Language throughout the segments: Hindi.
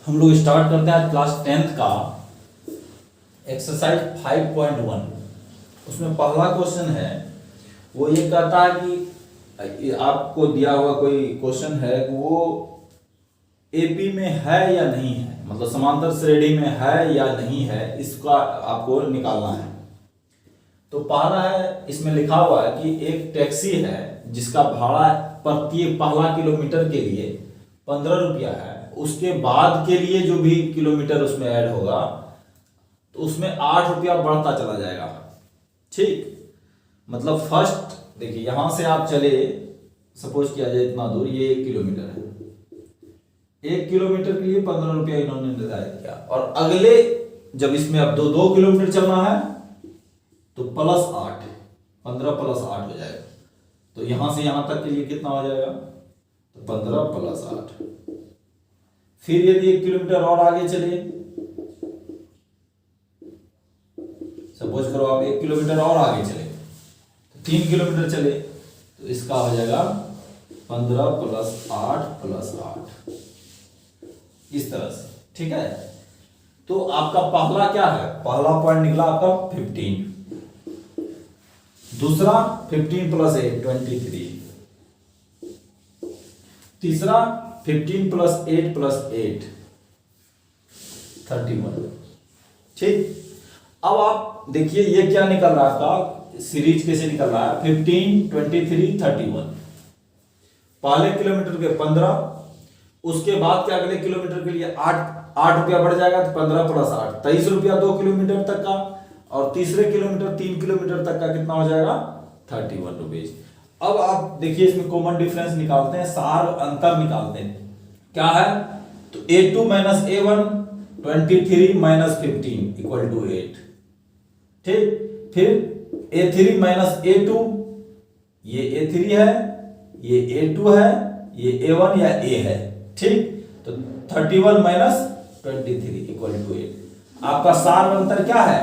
हम लोग स्टार्ट करते हैं आज क्लास 10th का एक्सरसाइज 5.1। उसमें पहला क्वेश्चन है, वो ये कहता है कि आपको दिया हुआ कोई क्वेश्चन है कि वो एपी में है या नहीं है, मतलब समांतर श्रेणी में है या नहीं है, इसका आपको निकालना है। तो पहला है, इसमें लिखा हुआ है कि एक टैक्सी है जिसका भाड़ा प्रति पहला किलोमीटर के लिए 15 रुपया है, उसके बाद के लिए जो भी किलोमीटर उसमें ऐड होगा तो उसमें 8 रुपया बढ़ता चला जाएगा। ठीक, मतलब फर्स्ट देखिए यहां से आप चले, सपोज किया जाए इतना दूर, ये 1 किलोमीटर है, 1 किलोमीटर के लिए 15 रुपया इन्होंने निर्धारित किया, और अगले जब इसमें अब 2 किलोमीटर चलना है तो +8, 15 + 8 हो जाएगा। तो यहां से यहां तक के लिए कितना हो जाएगा, तो 15 + 8। फिर यदि 1 किलोमीटर और आगे चले, सपोज करो आप 1 किलोमीटर और आगे चले तो 3 किलोमीटर चले, तो इसका हो जाएगा 15 + 8 + 8, इस तरह से। ठीक है, तो आपका पहला क्या है, पहला पॉइंट निकला आपका 15, दूसरा 15 + 8 23, तीसरा 15 + 8 + 8 31। ठीक, अब आप देखिए ये क्या निकल रहा था, सीरीज कैसे निकल रहा है, 15 23 31। पहले किलोमीटर के 15, उसके बाद के अगले किलोमीटर के लिए 8 रुपया बढ़ जाएगा, तो 15 + 8 23 रुपया 2 किलोमीटर तक का, और तीसरे किलोमीटर 3 किलोमीटर तक का कितना हो जाएगा, 31 रुपीज। अब आप देखिए इसमें कॉमन डिफरेंस निकालते हैं, सार अंतर निकालते हैं, क्या है, तो A2 - A1 23 - 15 = 8। ठीक, फिर A3 - A2, ये A3 है, ये A2 है, ये A1 या A है। ठीक, तो 31 - 23 = 8। आपका सार अंतर क्या है,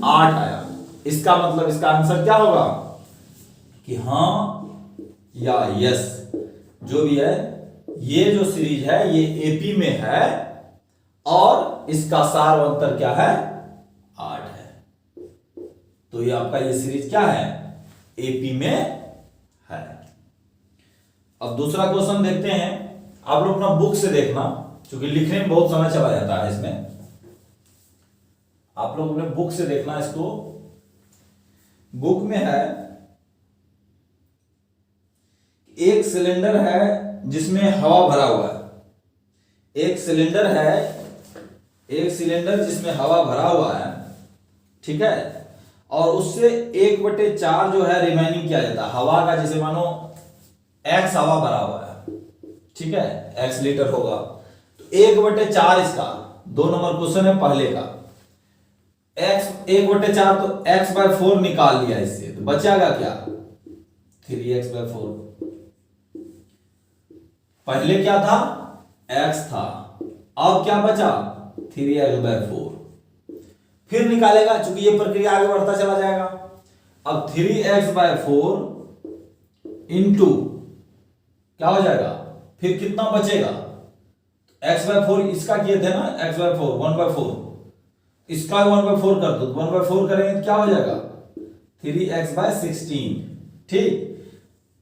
8 आया। इसका मतलब इसका आंसर क्या होगा कि हाँ या यस, जो भी है, ये जो सीरीज है ये एपी में है और इसका सार अंतर क्या है, 8 है। तो ये आपका ये सीरीज क्या है, एपी में है। अब दूसरा क्वेश्चन देखते हैं। आप लोग अपना बुक से देखना, क्योंकि लिखने में बहुत समय चला जाता है इसमें। आप लोग अपने बुक से देखना इसको। बुक में है, एक सिलेंडर है जिसमें हवा भरा हुआ है, एक सिलेंडर है, एक सिलेंडर जिसमें हवा भरा हुआ है, ठीक है, और उससे 1/4 जो है रिमेनिंग किया जाता है हवा का। जैसे मानो x हवा भरा हुआ है, ठीक है, x लीटर होगा, तो 1/4 इसका, 2 नंबर क्वेश्चन है पहले का, x 1/4, तो x/4 निकाल लिया इससे, तो बचेगा क्या, 3x/4। पहले क्या था, x था, अब क्या बचा, 3x/4। फिर निकालेगा, चूंकि ये प्रक्रिया आगे बढ़ता चला जाएगा। अब 3x/4 इंटू क्या हो जाएगा, फिर कितना बचेगा, x/4 इसका किए थे ना, x/4 1/4, इसका 1/4 कर दो, 1/4 करेंगे तो क्या हो जाएगा, 3x/16। ठीक,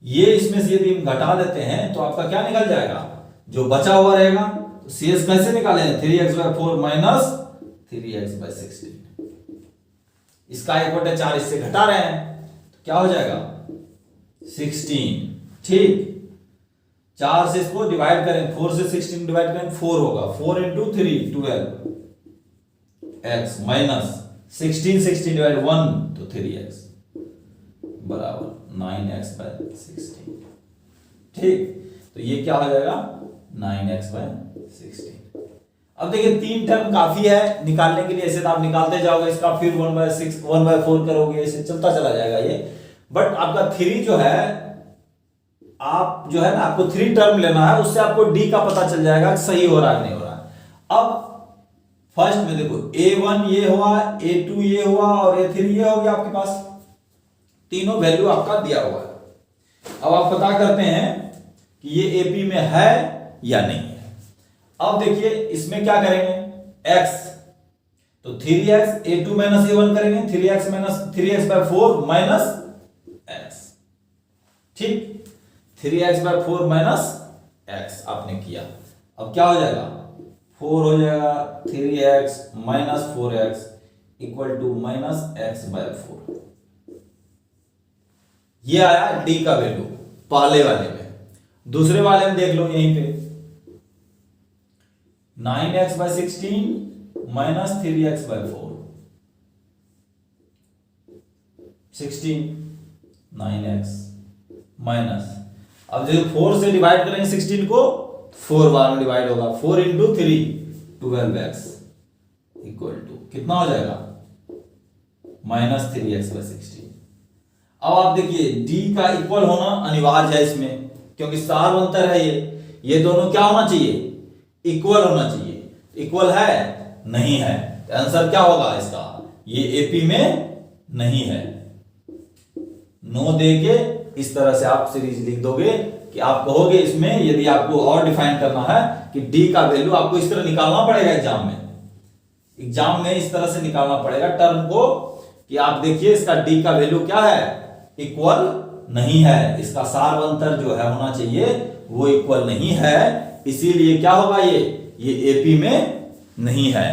ये इसमें से यदि हम घटा देते हैं तो आपका क्या निकल जाएगा, जो बचा हुआ रहेगा। तो CS कैसे निकालेंगे, 3x/4 माइनस 3x/16। इसका 1/4 इससे घटा रहे हैं तो क्या हो जाएगा, 16। ठीक, 4 से इसको डिवाइड करें, 4 से 16 डिवाइड करें, 4 होगा, 4 × 3 12 x माइनस 16 डिवाइड 1 तो 3x बराबर 9x/16। ठीक, तो ये क्या हो जाएगा, 9x/16। अब देखिए 3 टर्म काफी है निकालने के लिए, ऐसे तो आप निकालते जाओगे इसका, फिर 1/6 1/4 करोगे, ऐसे चलता चला जाएगा ये। बट आपका 3 जो है, आप जो है ना, आपको 3 टर्म लेना है, उससे आपको डी का पता चल जाएगा सही हो रहा है नहीं हो रहा है। अब फर्स्ट में देखो, A1 ये हुआ, A2 ये हुआ, और A3 ये हो गया, आपके पास तीनों वैल्यू आपका दिया हुआ है। अब आप पता करते हैं कि ये एपी में है या नहीं है। अब देखिए इसमें क्या करेंगे x, तो 3x a2 माइनस a1 करेंगे, 3x minus 3x bye 4 minus x, ठीक, 3x बाय 4 माइनस x आपने किया। अब क्या हो जाएगा, 4 हो जाएगा, 3x minus 4x equal to minus x by 4। ये आया d का वैल्यू पहले वाले में। दूसरे वाले में देख लो यहीं पे 9x bye 16 minus 3x bye 4, 16 9x minus, अब जो 4 से डिवाइड करेंगे 16 को, 4 बार में डिवाइड होगा, 4 इंटू 3 12x इक्वल टू कितना हो जाएगा, माइनस 3x बाय 16। अब आप देखिए d का इक्वल होना अनिवार्य है इसमें, क्योंकि सार अंतर है ये दोनों क्या होना चाहिए, इक्वल होना चाहिए। इक्वल है, नहीं है, तो आंसर क्या होगा इसका, ये एपी में नहीं है। नो देके इस तरह से आप सीरीज लिख दोगे कि आप कहोगे इसमें, यदि आपको और डिफाइन करना है कि डी का वैल्यू आपको इस तरह निकालना पड़ेगा एग्जाम में इस तरह से निकालना पड़ेगा टर्म को, कि आप देखिए इसका डी का वैल्यू क्या है, इक्वल नहीं है, इसका सारवंतर जो है होना चाहिए वो इक्वल नहीं है, इसीलिए क्या होगा ये एपी में नहीं है,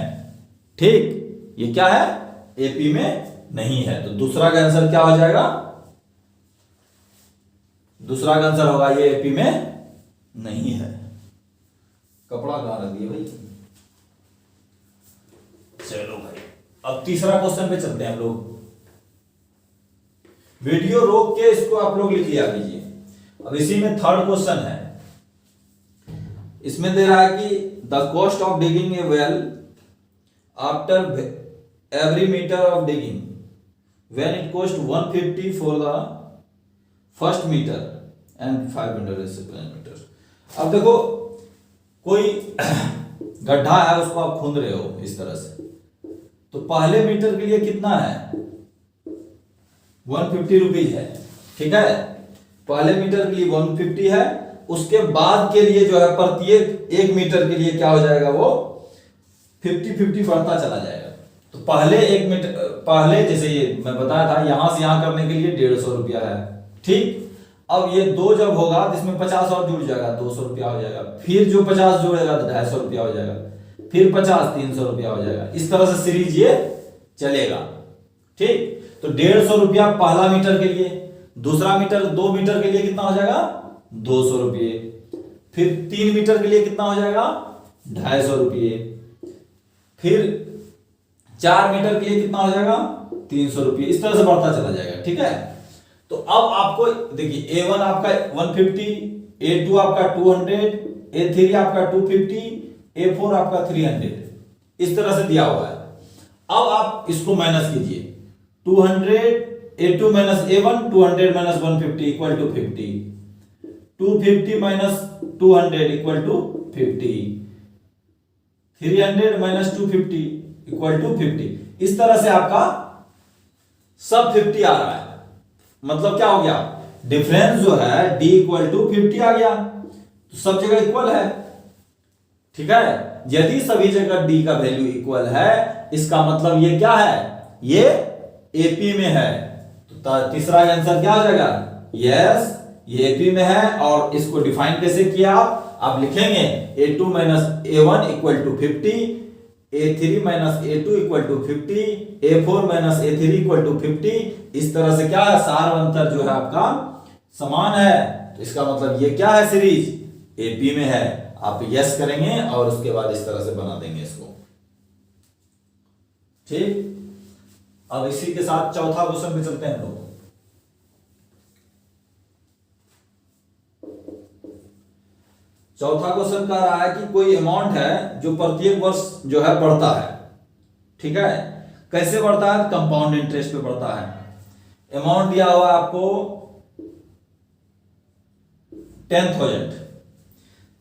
ठीक, ये क्या है, एपी में नहीं है। तो दूसरा का आंसर क्या हो जाएगा, दूसरा का आंसर होगा ये एपी में नहीं है। कपड़ा कहां रख दिए भाई, चलो भाई अब तीसरा क्वेश्चन पे चलते हैं हम लोग। वीडियो रोक के इसको आप लोग लिख लिया कीजिए। अब इसी में थर्ड क्वेश्चन है, इसमें दे रहा है कि the cost of digging a well after every metre of digging when it cost 150 for the first metre and 500 second metre. अब देखो कोई गड्ढा है, उसको आप खोद रहे हो इस तरह से, तो पहले मीटर के लिए कितना है, 150 रुपीज है, ठीक है, पहले मीटर के लिए 150 है, उसके बाद के लिए जो है प्रत्येक 1 मीटर के लिए क्या हो जाएगा, वो 50-50 बढ़ता चला जाएगा। तो पहले 1 मीटर, पहले जैसे ये मैं बताया था यहां से यहां करने के लिए 150 रुपया है, ठीक। अब ये 2 जब होगा तो इसमें 50 और जुड़ जाएगा, 200 रुपया हो जाएगा, फिर जो 50 जोड़ेगा तो 250 रुपया हो जाएगा, फिर 50 300 रुपया हो जाएगा, इस तरह से सीरीज ये चलेगा, ठीक। तो 150 रुपया पहला मीटर के लिए, दूसरा मीटर 2 मीटर के लिए कितना हो जाएगा, 200 रुपये, फिर 3 मीटर के लिए कितना हो जाएगा, 250 रुपये, फिर 4 मीटर के लिए कितना हो जाएगा, 300 रुपये, इस तरह से बढ़ता चला जाएगा, ठीक है। तो अब आपको देखिए A1 आपका 150, A2 आपका 200, A3 आपका 250, A4 आपका 300, इस तरह से दिया हुआ है। अब आप इसको माइनस कीजिए, 200 A2 minus A1, 200 minus 150 equal to 50, 250 minus 200 equal to 50, 300 minus 250 equal to 50, इस तरह से आपका सब 50 आ रहा है। मतलब क्या हो गया, डिफरेंस जो है d इक्वल टू 50 आ गया, तो सब जगह इक्वल है, ठीक है। यदि सभी जगह d का वैल्यू इक्वल है, इसका मतलब ये क्या है, ये एपी में है। तो तीसरा आंसर क्या हो जाएगा, यस ये एपी में है। और इसको डिफाइन कैसे किया, आप लिखेंगे A2 minus A1 equal to 50, A3 minus A2 equal to 50, A4 minus A3 equal to 50, इस तरह से क्या है, सार अंतर जो है आपका समान है। तो इसका मतलब ये क्या है, सीरीज एपी में है। आप यस करेंगे और उसके बाद इस तरह से बना देंगे इसको, ठीक। अब इसी के साथ चौथा क्वेश्चन पे चलते हैं हम लोग। चौथा क्वेश्चन कह रहा है कि कोई अमाउंट है जो प्रत्येक वर्ष जो है बढ़ता है, ठीक है। कैसे बढ़ता है, कंपाउंड इंटरेस्ट पे बढ़ता है। अमाउंट दिया हुआ आपको 10,000,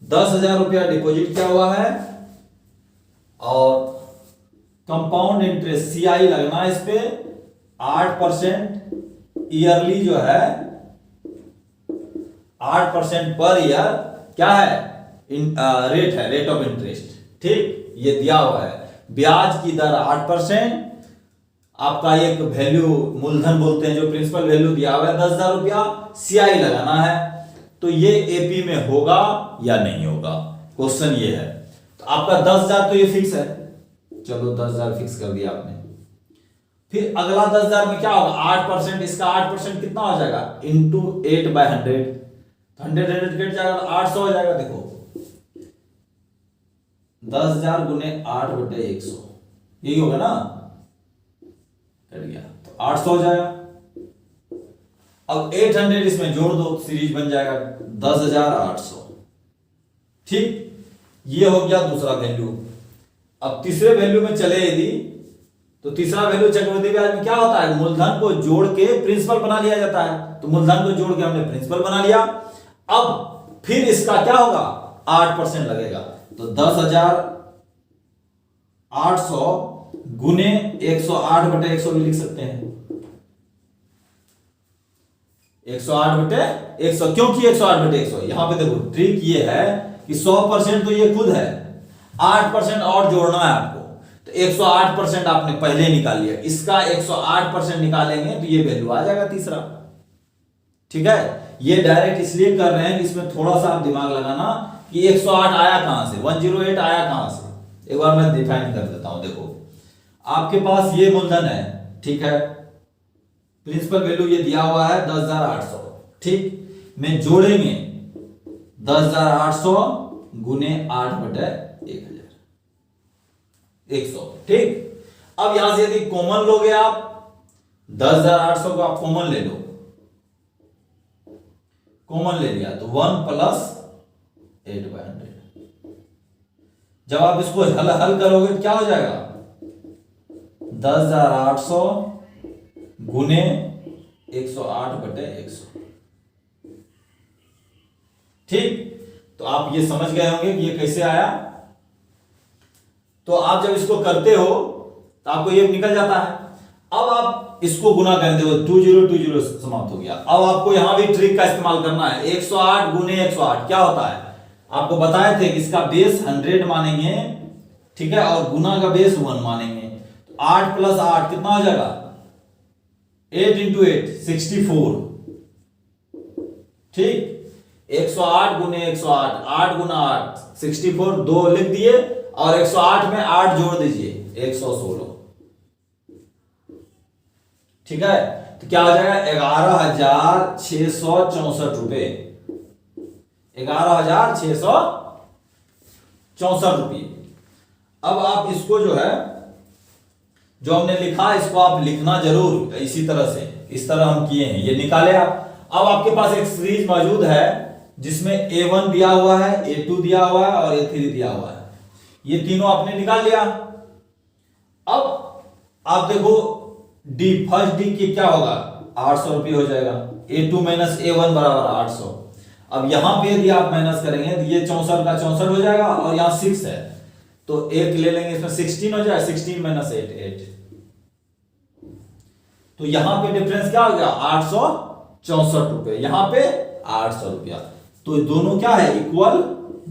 10,000 रुपया डिपॉजिट किया हुआ है और कंपाउंड इंटरेस्ट CI लगना है इस पे 8% ईयरली जो है 8% पर ईयर क्या है, रेट है, रेट ऑफ इंटरेस्ट। ठीक, ये दिया हुआ है, ब्याज की दर 8%, आपका एक वैल्यू मूलधन बोलते हैं जो प्रिंसिपल वैल्यू दिया हुआ है 10,000 रुपया, सीआई लगाना है। तो ये एपी में होगा या नहीं होगा, क्वेश्चन ये है। तो आपका 10,000 तो ये फिक्स है, चलो 10,000 फिक्स कर दिया आपने। फिर अगला 10,000 में क्या होगा, 8%, इसका 8% कितना हो जाएगा, इंटू 8/100, 100 कट जाएगा तो 800 हो जाएगा। देखो 10,000 गुने 8/100, यही होगा ना, कट गया तो 800 हो जाएगा। अब 800 इसमें जोड़ दो, सीरीज बन जाएगा 10,800। ठीक, ये हो गया दूसरा वैल्यू। अब तीसरे वैल्यू में चले यदि, तो तीसरा वैल्यू चक्रवृद्धि ब्याज में क्या होता है, मूलधन को जोड़ के प्रिंसिपल बना लिया जाता है। तो मूलधन को जोड़ के हमने प्रिंसिपल बना लिया। अब फिर इसका क्या होगा, 8% लगेगा। तो 10,800 गुने 108/100 भी लिख सकते हैं, 108/100। क्योंकि 108/100, यहां पे देखो ट्रिक ये है कि 100% तो ये खुद है, 8% और जोड़ना है आपको। तो 108% आपने पहले निकाल लिया, इसका 108% निकालेंगे तो ये वैल्यू आ जाएगा तीसरा। ठीक है, ये डायरेक्ट इसलिए कर रहे हैं कि इसमें थोड़ा सा आप दिमाग लगाना कि 108 आया कहां से, 108 आया कहां से। एक बार मैं डिफाइन कर देता हूं। देखो आपके पास ये मूलधन है, ठीक है, प्रिंसिपल वैल्यू ये दिया हुआ है 10,800। ठीक, में जोड़ेंगे 10,800 गुने 8/100। ठीक, अब यहां से यदि कॉमन लोगे आप, 10,800 को आप कॉमन ले लो, कॉमन ले लिया तो 1 + 8/100। जब आप इसको हल करोगे तो क्या हो जाएगा, 10,800 गुने 108/100। ठीक, तो आप ये समझ गए होंगे कि ये कैसे आया। तो आप जब इसको करते हो तो आपको ये निकल जाता है। अब आप इसको गुना कर दो, 2020 समाप्त हो गया। अब आपको यहां भी ट्रिक का इस्तेमाल करना है, 108 गुने 108 क्या होता है, आपको बताए थे कि इसका बेस 100 मानेंगे, ठीक है, और गुना का बेस 1 मानेंगे। तो 8 + 8 कितना हो जाएगा, 8 × 8 64। ठीक, 108 गुने 108, 8 गुना 8 64, 2 लिख दिए, और 108 में 8 जोड़ दीजिए 116। ठीक है, तो क्या हो जाएगा, 11,664 रुपए, 11,664 रुपये। अब आप इसको जो है, जो हमने लिखा इसको आप लिखना जरूर इसी तरह से, इस तरह हम किए हैं, ये निकाले आप। अब आपके पास एक सीरीज मौजूद है जिसमें A1 दिया हुआ है, A2 दिया हुआ है और A3 दिया हुआ है, ये तीनों आपने निकाल लिया। अब आप देखो डी, फर्स्ट डी की क्या होगा, 800 रुपये हो जाएगा, A2 - A1 = 800। अब यहां पे यदि आप माइनस करेंगे तो ये 64 का 64 हो जाएगा, और यहां 6 है तो 1 ले लेंगे, इसमें 16 हो जाए, 16 - 8 8। तो यहां पे डिफरेंस क्या हो गया, 864 रुपए, यहां पे 800 रुपया। तो दोनों क्या है, इक्वल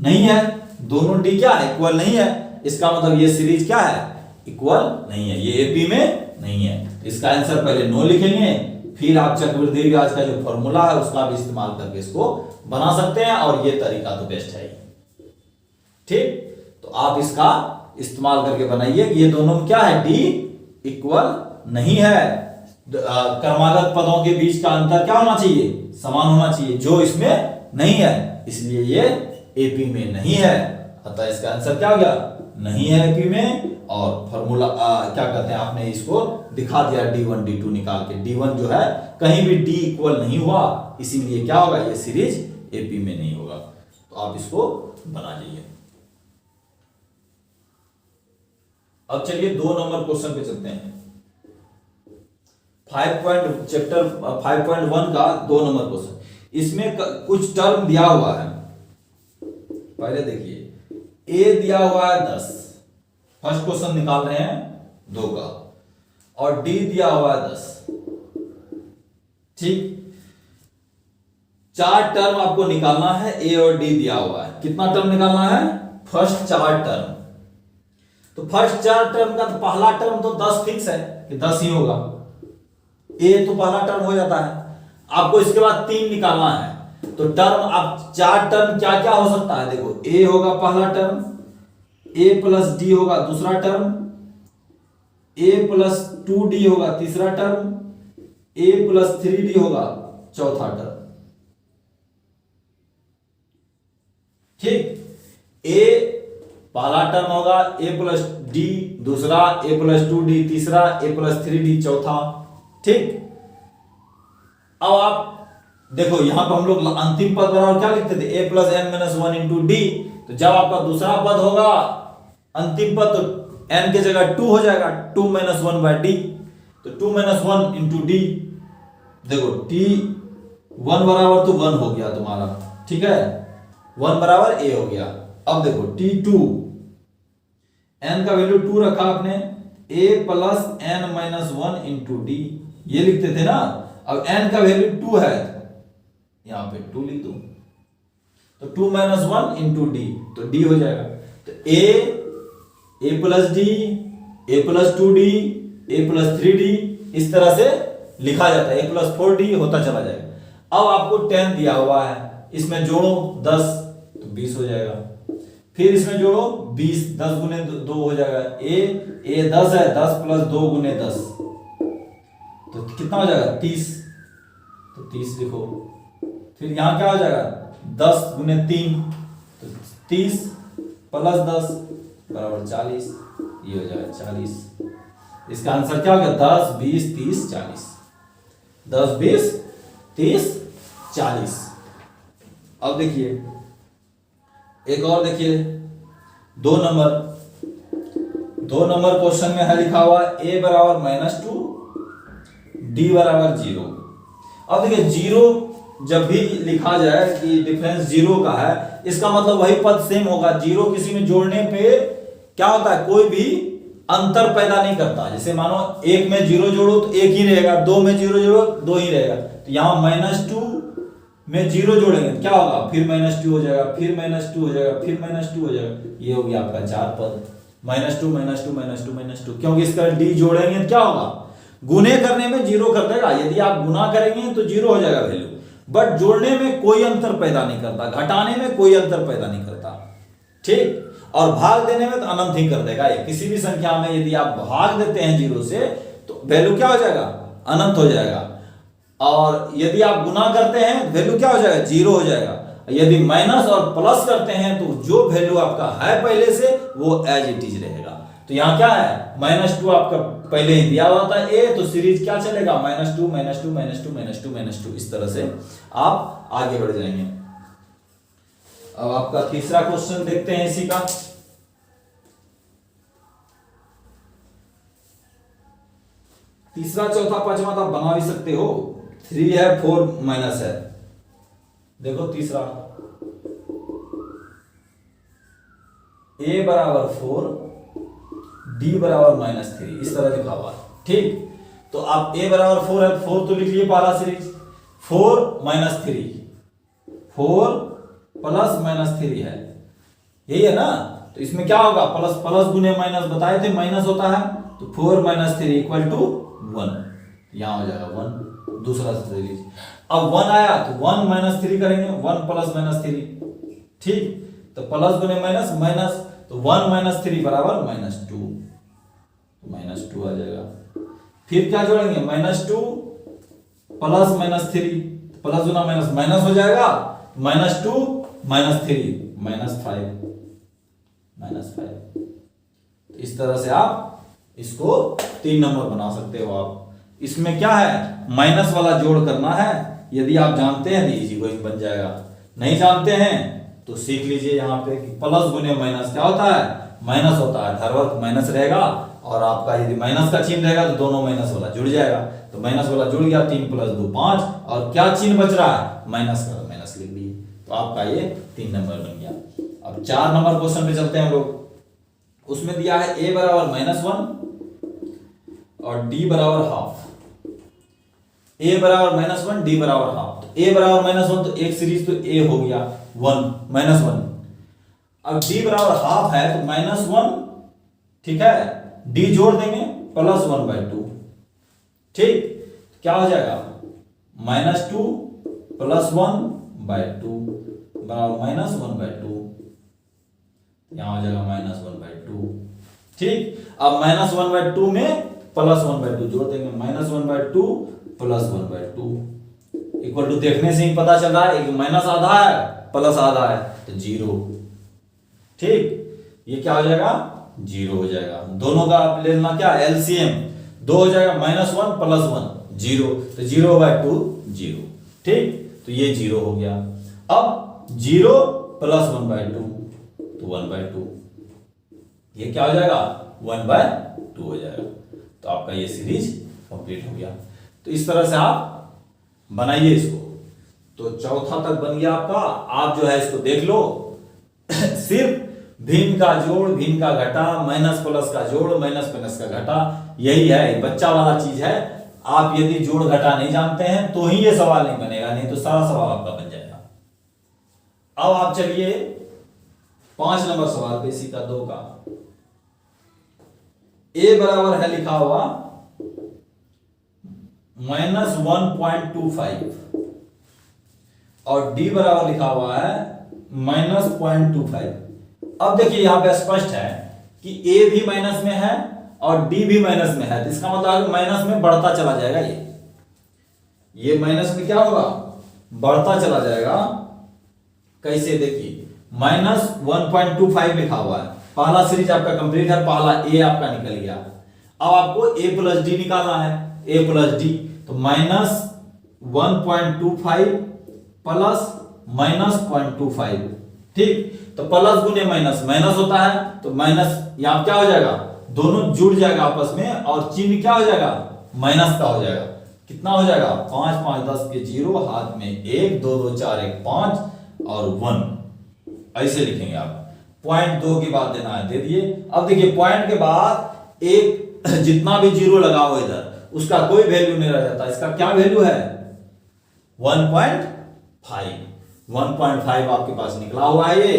नहीं है, दोनों डी क्या है, इक्वल नहीं है। इसका मतलब ये सीरीज क्या है, इक्वल नहीं है, ये एपी में नहीं है। इसका आंसर पहले नो लिखेंगे, फिर आप चक्रवृद्धि ब्याज का जो फॉर्मूला है उसका भी इस्तेमाल करके इसको बना सकते हैं, और ये तरीका तो बेस्ट है। ठीक, तो आप इसका इस्तेमाल करके बनाइए। ये दोनों में क्या है, डी इक्वल नहीं है। क्रमागत पदों के बीच का अंतर क्या होना चाहिए, समान होना चाहिए, जो इसमें नहीं है, इसलिए ये एपी में नहीं है। अतः इसका आंसर क्या हो गया, नहीं है एपी में। और फॉर्मूला क्या कहते हैं, आपने इसको दिखा दिया D1 D2 निकाल के, D1 जो है कहीं भी D इक्वल नहीं हुआ, इसीलिए क्या होगा, ये सीरीज एपी में नहीं होगा। तो आप इसको बना लीजिए। अब चलिए 2 नंबर क्वेश्चन पे चलते हैं। चैप्टर 5.1 का 2 नंबर क्वेश्चन। इसमें कुछ टर्म दिया हुआ है, पहले देखिए, ए दिया हुआ है 10, फर्स्ट क्वेश्चन निकाल रहे हैं 2 का, और डी दिया हुआ है 10। ठीक, चार टर्म आपको निकालना है, ए और डी दिया हुआ है। कितना टर्म निकालना है? फर्स्ट चार टर्म। तो फर्स्ट चार टर्म का तो पहला टर्म तो 10 फिक्स है कि 10 ही होगा, ए तो पहला टर्म हो जाता है। आपको इसके बाद 3 निकालना है। तो टर्म आप चार टर्म क्या क्या हो सकता है? देखो, ए होगा पहला टर्म, ए प्लस डी होगा दूसरा टर्म, ए प्लस 2d होगा तीसरा टर्म, ए प्लस 3d होगा चौथा टर्म। ठीक, ए पहला टर्म होगा, ए प्लस डी दूसरा, ए प्लस 2d तीसरा, ए प्लस 3d चौथा। ठीक, अब आप देखो यहां पर हम लोग अंतिम पद बराबर क्या लिखते थे? A plus N minus 1 into D. तो जब आपका दूसरा पद होगा अंतिम पद, तो n के जगह 2 हो जाएगा, 2 माइनस 1 बाय डी। तो 2 माइनस 1 इंटू डी। देखो t 1 बराबर तो 1 हो गया तुम्हारा, ठीक है, 1 बराबर a हो गया। अब देखो t2, n का वैल्यू 2 रखा आपने, a plus n minus 1 into D, ये लिखते थे ना। अब n का वैल्यू 2 है, यहां पे 2 लिख दो, तो 2 माइनस 1 इंटू डी, तो d हो जाएगा। तो a plus D, a plus 2d, a plus 3d, इस तरह से लिखा जाता है। a प्लस 4d होता चला जाएगा। अब आपको 10 दिया हुआ है, इसमें जोड़ो 10 तो 20 हो जाएगा। फिर इसमें जोड़ो 20, 10 गुने 2 हो जाएगा। a 10 है, 10 प्लस 2 गुने 10 तो कितना हो जाएगा? 30। तो 30 लिखो। फिर यहां क्या हो जाएगा? 10 गुने 3 तो 30 प्लस 10 बराबर 40, ये हो जाएगा 40। इसका आंसर क्या हो गया? 10, 20, 30, 40। 10, 20, 30, 40। अब देखिए एक और देखिए, 2 नंबर क्वेश्चन में है लिखा हुआ a बराबर -2, d बराबर 0। अब देखिए 0 जब भी लिखा जाए कि डिफरेंस 0 का है, इसका मतलब वही पद सेम होगा। 0 किसी में जोड़ने पे क्या होता है? कोई भी अंतर पैदा नहीं करता। जैसे मानो 1 में 0 जोड़ो तो 1 ही रहेगा, 2 में 0 जोड़ो 2 ही रहेगा। तो यहां -2 में 0 जोड़ेंगे क्या होगा? फिर -2 हो जाएगा, फिर -2 हो जाएगा, फिर -2 हो जाएगा। ये हो गया आपका 4 पद, -2 -2 -2 -2। क्योंकि इसका d जोड़ेंगे तो क्या होगा? गुने करने में 0 कर देगा। यदि आप गुना करेंगे तो 0 हो जाएगा वैल्यू, बट जोड़ने में कोई अंतर पैदा नहीं करता, घटाने में कोई अंतर पैदा नहीं करता। ठीक, और भाग देने में तो अनंत ही कर देगा। ये किसी भी संख्या में यदि आप भाग देते हैं 0 से तो वैल्यू क्या हो जाएगा? अनंत हो जाएगा। और यदि आप गुना करते हैं वैल्यू क्या हो जाएगा? 0 हो जाएगा। यदि माइनस और प्लस करते हैं तो जो वैल्यू आपका है पहले से वो एज इट इज रहेगा। तो यहां क्या है? -2 आपका पहले ही दिया हुआ था a, तो सीरीज क्या चलेगा? -2 -2 -2 -2 -2। इस तरह से आप आगे बढ़ जाएंगे। अब आपका तीसरा क्वेश्चन देखते हैं इसी का। तीसरा, चौथा, पांचवा तो आप बना भी सकते हो। 3 है, 4 माइनस है। देखो तीसरा, a बराबर 4, d बराबर -3, इस तरह लिखा हुआ है। ठीक, तो आप a बराबर 4 है, 4 तो लिख लिए पहला सीरीज, 4 -3, 4 प्लस -3 है, यही है ना। तो इसमें क्या होगा? प्लस प्लस गुने माइनस, बताए थे माइनस होता है। तो 4 - 3 इक्वल टू 1, यहां हो जाएगा 1, दूसरा सीरीज। अब 1 आया तो 1 - 3 करेंगे, 1 प्लस -3। ठीक, तो प्लस गुने माइनस माइनस, तो 1 - 3 बराबर -2, -2 आ जाएगा। फिर क्या जोड़ेंगे? -2 प्लस -3, प्लस गुना माइनस माइनस हो जाएगा, -2 -3 -5। इस तरह से आप इसको 3 नंबर बना सकते हो। आप इसमें क्या है? माइनस वाला जोड़ करना है। यदि आप जानते हैं तो इजी गोइंग बन जाएगा, नहीं जानते हैं तो सीख लीजिए यहाँ पे कि प्लस गुने माइनस क्या होता है? माइनस होता है। हर वक्त माइनस रहेगा, और आपका यदि माइनस का चिन्ह रहेगा तो दोनों माइनस वाला जुड़ जाएगा। तो माइनस वाला जुड़ गया, 3 + 2 5, और क्या चिन्ह बच रहा है? माइनस का, माइनस लिख दिए। तो आपका ये 3 नंबर बन गया। अब 4 नंबर क्वेश्चन पे चलते हैं हम लोग। उसमें दिया है a बराबर -1 और d बराबर ½ ए बराबर -1, डी बराबर हाफ। तो ए बराबर -1 तो एक सीरीज तो ए हो गया 1 -1। अब डी बराबर हाफ है तो -1, ठीक है, डी जोड़ देंगे +1/2, ठीक, क्या हो जाएगा -2 +1/2 बराबर -1/2, यहां हो जाएगा -1/2, ठीक। अब -1/2 में +1/2 जोड़ देंगे, -1/2 +1/2 इक्वल टू, देखने से ही पता चल रहा है कि माइनस आधा है प्लस आधा है तो 0, ठीक। ये क्या हो जाएगा 0 हो जाएगा। दोनों का आप लेना क्या एलसीएम, 2 हो जाएगा -1 +1 0, तो 0/2 0, ठीक। तो ये 0 हो गया। अब 0 +1/2 तो 1/2, ये क्या हो जाएगा 1/2 हो जाएगा। तो आपका ये सीरीज कंप्लीट हो गया। तो इस तरह से आप बनाइए इसको। तो चौथा तक बन गया आपका। आप जो है इसको देख लो सिर्फ भिन्न का जोड़, भिन्न का घटा, माइनस प्लस का जोड़, माइनस प्लस का घटा, यही है, बच्चा वाला चीज है। आप यदि जोड़ घटा नहीं जानते हैं तो ही ये सवाल नहीं बनेगा, नहीं तो सारा सवाल आपका बन जाएगा। अब आप चलिए 5 नंबर सवाल पे, इसी का 2 का। ए बराबर है लिखा हुआ -1.25 और डी बराबर लिखा हुआ है -0.25। अब देखिए यहां पे स्पष्ट है कि ए भी माइनस में है और डी भी माइनस में है, तो इसका मतलब माइनस में बढ़ता चला जाएगा। ये माइनस में क्या होगा बढ़ता चला जाएगा। कैसे देखिए -1.25 लिखा हुआ है, पहला सीरीज आपका कंप्लीट है, पहला ए आपका निकल गया। अब आपको a + d निकालना है, a + d, तो -1.25 प्लस -0.25, ठीक। तो प्लस गुने माइनस माइनस होता है, तो माइनस यहां क्या हो जाएगा, दोनों जुड़ जाएगा आपस में और चिन्ह क्या हो जाएगा माइनस का हो जाएगा। कितना हो जाएगा 5 5 10 के 0, हाथ में 1 2 2 4 1 5 और 1, ऐसे लिखेंगे आप। पॉइंट 2 के बाद देना है, दे दिए। अब देखिए पॉइंट के बाद एक जितना भी 0 लगा हो इधर उसका कोई वैल्यू नहीं रह जाता। इसका क्या वैल्यू है 1.5, 1.5 आपके पास निकला हुआ है ये।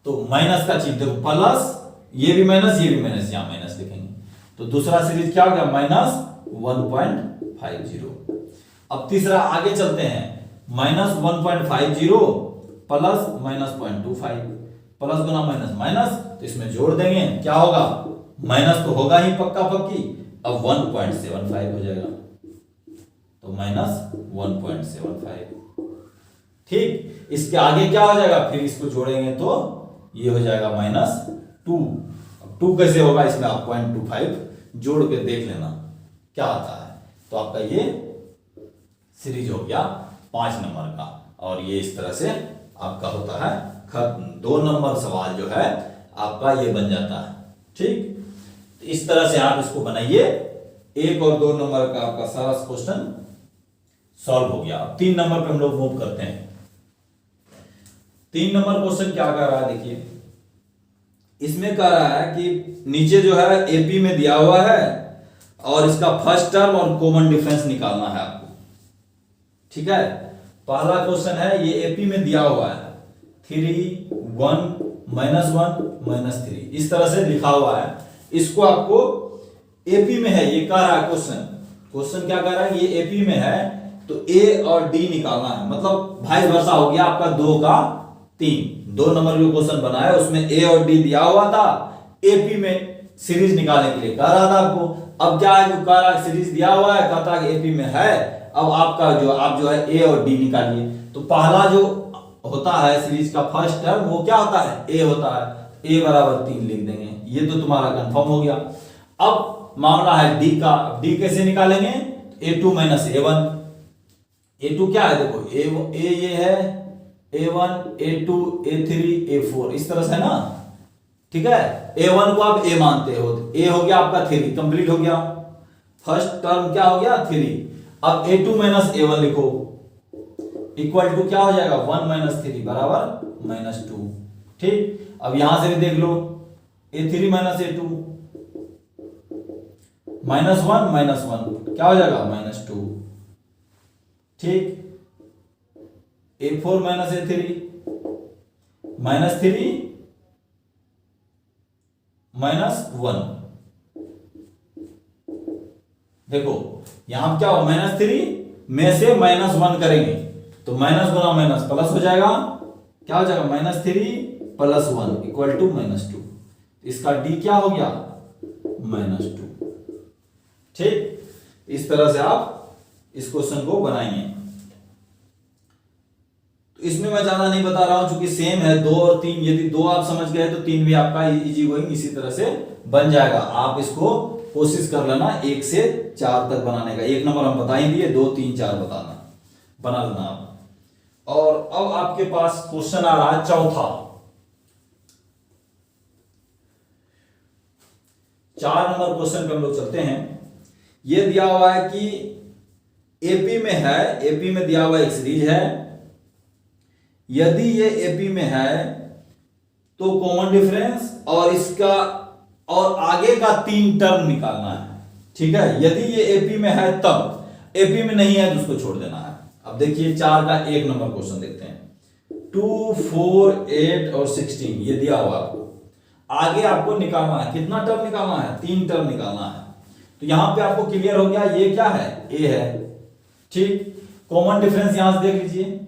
तो माइनस का चिन्ह देखो, प्लस ये भी माइनस ये भी माइनस, यहां माइनस लिखेंगे। तो दूसरा सीरीज क्या हो गया -1.50। अब तीसरा आगे चलते हैं, -1.50 प्लस -0.25, प्लस गुना माइनस माइनस, तो इसमें जोड़ देंगे क्या होगा माइनस तो होगा ही पक्का पक्की। अब 1.75 हो जाएगा, तो -1.75, ठीक। इसके आगे क्या हो जाएगा, फिर इसको जोड़ेंगे तो ये हो जाएगा -2। अब 2 कैसे होगा, इसमें आप 0.25 जोड़ के देख लेना क्या आता है। तो आपका ये सीरीज हो गया 5 नंबर का, और ये इस तरह से आपका होता है खत्म। 2 नंबर सवाल जो है आपका ये बन जाता है, ठीक। तो इस तरह से आप इसको बनाइए। 1 और 2 नंबर का आपका सारा क्वेश्चन सॉल्व हो गया। अब 3 नंबर पे हम लोग मूव करते हैं। 3 नंबर क्वेश्चन क्या कह रहा है, देखिए इसमें कह रहा है कि नीचे जो है एपी में दिया हुआ है और इसका फर्स्ट टर्म और कॉमन डिफरेंस निकालना है आपको, ठीक है। पहला क्वेश्चन है, ये एपी में दिया हुआ है 3 1 -1 -3, इस तरह से लिखा हुआ है। इसको आपको एपी में है, ये कह रहा है क्वेश्चन क्या कह रहा है, ये एपी में है तो ए और डी निकालना है। मतलब भाई वर्षा हो गया आपका 2 का 3। 2 नंबर जो क्वेश्चन बनाया उसमें ए और डी दिया हुआ था, एपी में सीरीज निकालने के लिए कह रहा था आपको। अब क्या है, जो कह रहा है सीरीज दिया हुआ है, कहता है एपी में है। अब आपका आप जो है ए और डी निकालिए। तो पहला जो होता है सीरीज का फर्स्ट टर्म वो क्या होता है ए होता है, ए बराबर 3 लिख देंगे, ये तो तुम्हारा कंफर्म हो गया। अब मामला है डी का, डी कैसे निकालेंगे, a2 - a1। a2 क्या है, देखो ए ये है a1 a2 a3 a4, इस तरह से ना, ठीक है। a1 को आप a मानते हो, a हो गया आपका 3, कंप्लीट हो गया। फर्स्ट टर्म क्या हो गया 3। अब a2 - a1 लिखो, इक्वल टू क्या हो जाएगा 1 - 3 बराबर -2, ठीक। अब यहां से भी देख लो a3 - a2 -1 क्या हो जाएगा -2। ठीक, A4 - A3 -3 -1। देखो यहां क्या हो, -3 में से -1 करेंगे तो माइनस गुना माइनस प्लस हो जाएगा। क्या हो जाएगा, -3 + 1 = -2। इसका डी क्या हो गया, -2। ठीक, इस तरह से आप इस क्वेश्चन को बनाएंगे। तो इसमें मैं ज्यादा नहीं बता रहा हूं क्योंकि सेम है 2 और 3। यदि 2 आप समझ गए तो 3 भी आपका इजी गोइंग इसी तरह से बन जाएगा। आप इसको कोशिश कर लेना 1 से 4 तक बनाने का। 1 नंबर हम बता ही दिए, 2 3 4 बना लेना आप। और अब आपके पास क्वेश्चन आ रहा है चौथा। 4 नंबर क्वेश्चन पे हम लोग चलते हैं। ये दिया हुआ है कि एपी में है, एपी में दिया हुआ एक सीरीज है। यदि ये एपी में है तो कॉमन डिफरेंस और इसका और आगे का 3 टर्म निकालना है। ठीक है, यदि ये एपी में है तब, एपी में नहीं है तो उसको छोड़ देना है। अब देखिए 4 का 1 नंबर क्वेश्चन देखते हैं। 2 4 8 और 16 ये दिया हुआ आपको। आगे आपको निकालना है, कितना टर्म निकालना है, 3 टर्म निकालना है। तो यहां पे आपको क्लियर हो गया ये क्या है, ए है। ठीक, कॉमन डिफरेंस यहां से देख लीजिए,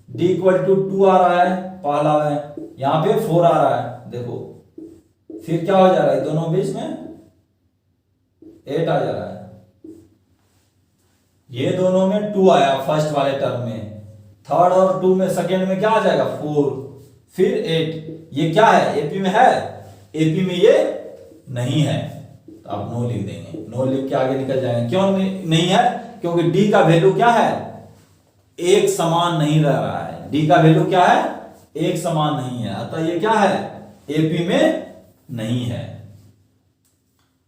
d = 2 आ रहा है पहला है, यहां पे 4 आ रहा है। देखो फिर क्या हो जा रहा है, दोनों बीच में 8 आ जा रहा है। ये दोनों में 2 आया फर्स्ट वाले टर्म में, थर्ड और 2 में सेकेंड में क्या आ जाएगा 4, फिर 8। ये क्या है, एपी में है, एपी में ये नहीं है तो आप नो लिख देंगे। नो लिख के आगे निकल जाएंगे। क्यों नहीं है, क्योंकि डी का वैल्यू क्या है, एक समान नहीं रह रहा है। डी का वैल्यू क्या है, एक समान नहीं है, अतः ये क्या है, एपी में नहीं है।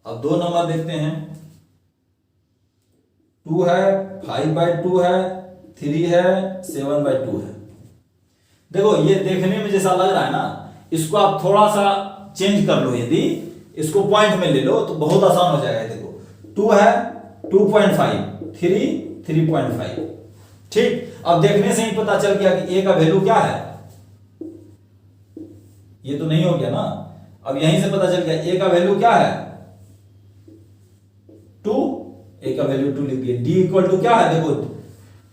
अब 2 नंबर देखते हैं। 2 है, 5/2 है, 3 है, 7/2 है। देखो ये देखने में जैसा लग रहा है ना, इसको आप थोड़ा सा चेंज कर लो। यदि इसको पॉइंट में ले लो तो बहुत आसान हो जाएगा। देखो 2 है 2.5, 3 3.5। ठीक, अब देखने से ही पता चल गया कि ए का वैल्यू क्या है, ये तो नहीं हो गया ना। अब यहीं से पता चल गया ए का वैल्यू क्या है, 2। ए का वैल्यू 2 लिख दिए। डी = क्या है, देखो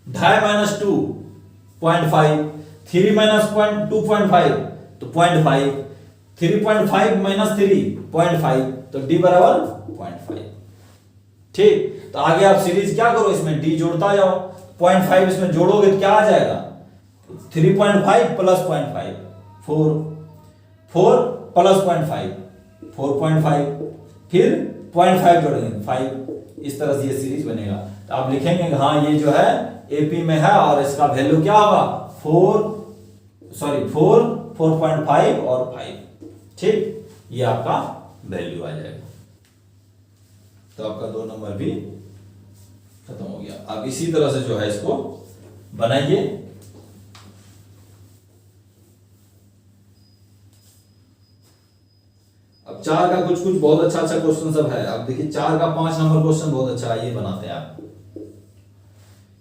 2.5 - 2.5, 3 - 2.5 तो 0.5, 3.5 - 3.5 तो d = 0.5। ठीक, तो आगे आप सीरीज क्या करो, इसमें d जोड़ता जाओ। 0.5 इसमें जोड़ोगे तो क्या आ जाएगा, 3.5 + 0.5 4, 4 + 0.5 4.5, फिर 0.5 जोड़ेंगे 5। इस तरह से ये सीरीज बनेगा। तो आप लिखेंगे कि हाँ ये जो है एपी में है और इसका वैल्यू क्या होगा 4 4.5 और 5। ठीक, ये आपका वैल्यू आ जाएगा। तो आपका 2 नंबर भी खत्म हो गया। अब इसी तरह से जो है इसको बनाइए। अब 4 का कुछ बहुत अच्छा क्वेश्चन सब है। अब देखिए 4 का 5 नंबर क्वेश्चन बहुत अच्छा है, ये बनाते हैं आप।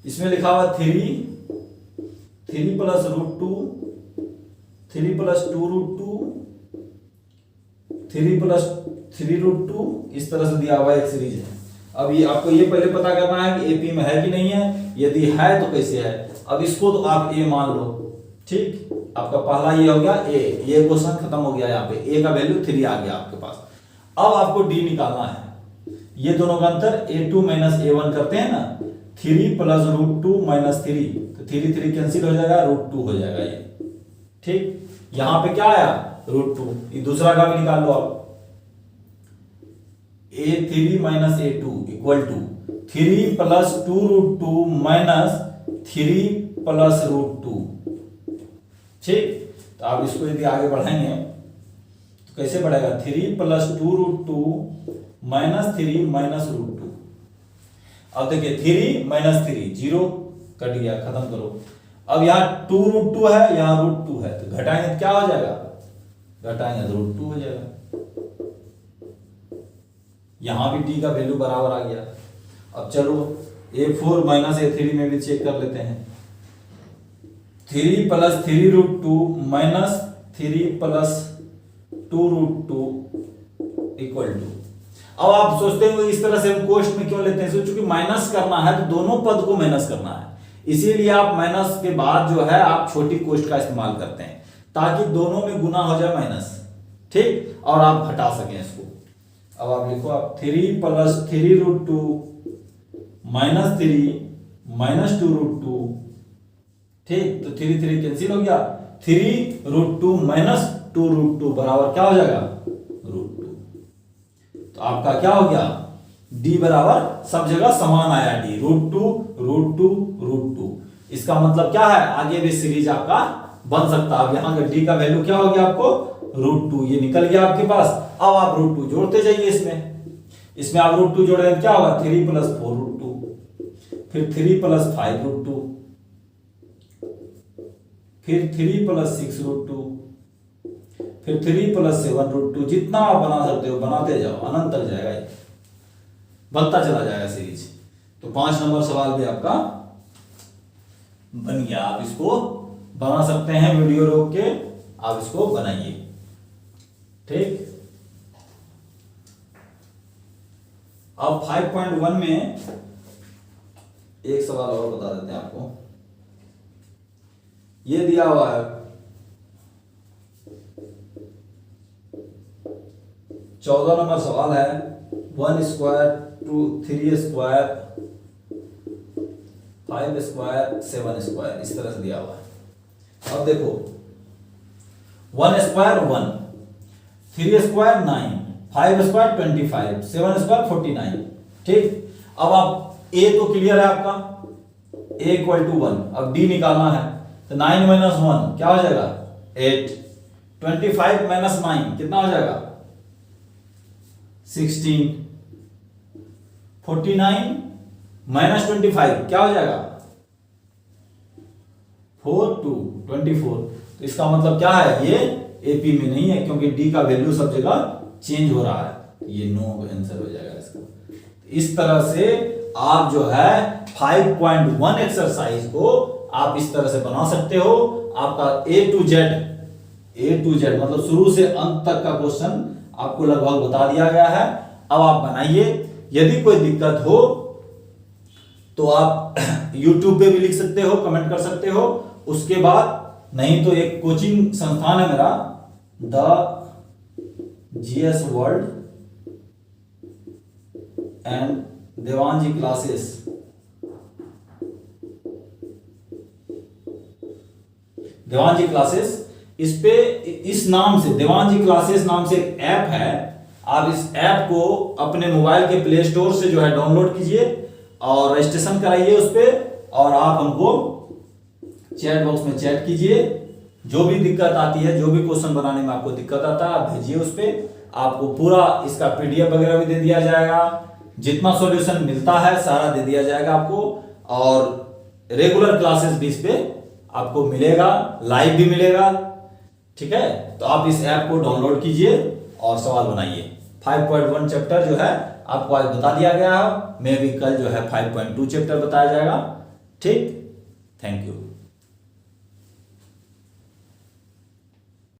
इसमें लिखा हुआ 3 + √2 3 + 2√2 3 + 3√2 इस तरह से दिया हुआ एक सीरीज है। अब ये आपको ये पहले पता करना है कि एपी में है कि नहीं है, यदि है तो कैसे है। अब इसको तो आप ए मान लो। ठीक, आपका पहला ये हो गया ए, ये क्वेश्चन खत्म हो गया। यहाँ पे ए का वैल्यू 3 आ गया आपके पास। अब आपको डी निकालना है। ये दोनों का अंतर a2 - a1 करते हैं ना, 3 + √2 - 3 तो 3 3 कैंसिल हो जाएगा, √2 हो जाएगा ये। ठीक, यहां पे क्या आया √2। ये दूसरा का भी निकाल लो आप। a3 - a2 = 3 + 2√2 - 3 + √2। ठीक, तो आप इसको यदि आगे बढ़ाएंगे तो कैसे बढ़ेगा, 3 + 2√2 - 3 - √2। अब देखिए 3 - 3 0 कट गया, खत्म करो। अब यहां 2√2 है, यहां √2 है, तो घटाएंगे तो क्या हो जाएगा, घटाएंगे तो √2 हो जाएगा। यहाँ भी डी का वैल्यू बराबर आ गया। अब चलो A4 माइनस A3 में भी चेक कर लेते हैं। 3 plus 3 root 2 minus 3 plus 2 root 2 equal to. अब आप सोचते हो इस तरह से हम कोष्ट में क्यों लेते हैं, क्योंकि माइनस करना है तो दोनों पद को माइनस करना है, इसीलिए आप माइनस के बाद जो है आप छोटी कोष्ट का इस्तेमाल करते हैं ताकि दोनों में गुना हो जाए माइनस, ठीक, और आप घटा सकें इसको। अब आप लिखो, आप 3 plus 3 root 2 minus 3 minus 2 root 2, ठीक, तो 3 3 कैंसिल हो गया, 3 रूट 2 माइनस 2 रूट 2 बराबर क्या हो जाएगा, रूट 2। तो आपका क्या हो गया, डी बराबर सब जगह समान आया, डी रूट 2 रूट 2 रूट 2। इसका मतलब क्या है, आगे भी सीरीज आपका बन सकता है। अब यहाँ का डी का वैल्यू क्या हो गया आपको, रूट 2, ये निकल गया आपके पास। अब आप रूट 2 जोड़ते जाइए इसमें आप रूट 2 जोड़ेंगे क्या होगा, 3 प्लस 4 रूट 2, फिर 3 प्लस 5 रूट 2, फिर 3 प्लस 6 रूट 2, फिर 3 प्लस 7 रूट 2। जितना आप बना सकते हो बनाते जाओ, अनंत तक जाएगा, ये बनता चला जाएगा सीरीज। तो 5 नंबर सवाल भी आपका बन गया। आप इसको बना सकते हैं, वीडियो रोक के आप इसको बनाइए, ठीक। अब 5.1 में एक सवाल और बता देते हैं आपको। ये दिया हुआ है 14 नंबर सवाल है, 1 स्क्वायर 2 3 स्क्वायर 5 स्क्वायर 7 स्क्वायर, इस तरह से दिया हुआ है। अब देखो 1 स्क्वायर 1, 3 स्क्वायर 9, 5 स्क्वायर 25, 7 स्क्वायर 49, ठीक। अब आप ए तो क्लियर है आपका, a इक्वल टू 1। अब डी निकालना है तो 9 माइनस 1 क्या हो जाएगा, 8, 25 माइनस 9 कितना हो जाएगा, 16, 49 माइनस 25 क्या हो जाएगा, 4 2 24। तो इसका मतलब क्या है, ये एपी में नहीं है क्योंकि डी का वैल्यू सब जगह चेंज हो रहा है, ये नो आंसर हो जाएगा इसका। इस तरह से आप जो है 5.1 एक्सरसाइज को आप इस तरह से बना सकते हो। आपका ए टू जेड मतलब शुरू से अंत तक का क्वेश्चन आपको लगभग बता दिया गया है। अब आप बनाइए, यदि कोई दिक्कत हो तो आप YouTube पे भी लिख सकते हो, कमेंट कर सकते हो। उसके बाद नहीं तो एक कोचिंग संस्थान है मेरा, the GS world and Devanji classes, Devanji classes, इस पे इस नाम से देवांजी क्लासेस नाम से एक ऐप है। आप इस ऐप को अपने मोबाइल के प्ले स्टोर से जो है डाउनलोड कीजिए और रजिस्ट्रेशन कराइए उस पे, और आप हमको चैट बॉक्स में चैट कीजिए। जो भी दिक्कत आती है, जो भी क्वेश्चन बनाने में आपको दिक्कत आता है, आप भेजिए उस पे। आपको पूरा इसका PDF वगैरह भी दे दिया जाएगा, जितना सॉल्यूशन मिलता है सारा दे दिया जाएगा आपको, और रेगुलर क्लासेस भी इस पे आपको मिलेगा, लाइव भी मिलेगा, ठीक है। तो आप इस ऐप को डाउनलोड कीजिए और सवाल बनाइए। 5.1 चैप्टर जो है आपको आज बता दिया गया है, मैं भी कल जो है 5.2 चैप्टर बताया जाएगा, ठीक। Thank you.